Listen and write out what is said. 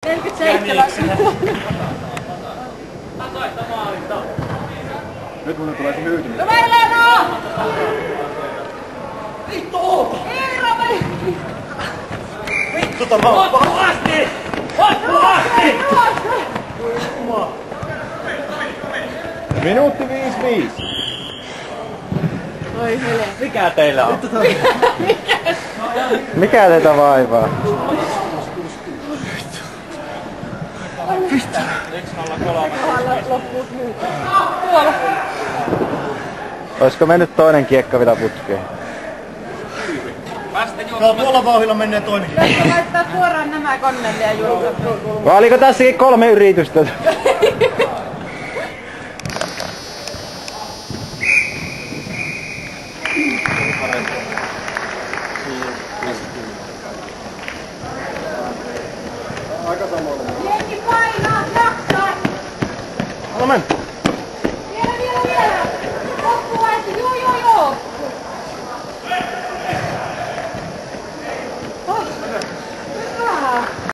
47. Nyt mun tulee se hyytymys. No Melano! Vittu! Vittu tämä on pahasti! Pahasti! Minuutti 55. Oi hele. Mikä teillä on? Mikä teitä vaivaa? Vittu. 1-0-3. Loppuu nyt. Tuolla. Olisiko mennyt toinen kiekka vielä putkeen? Tuolla vauhdilla menee toinen. Tästä laittaa suoraan nämä Konnelle ja Julka. Vai oliko tässäkin 3 yritystä? Jengi painaa, jaksaa! Anna mennä.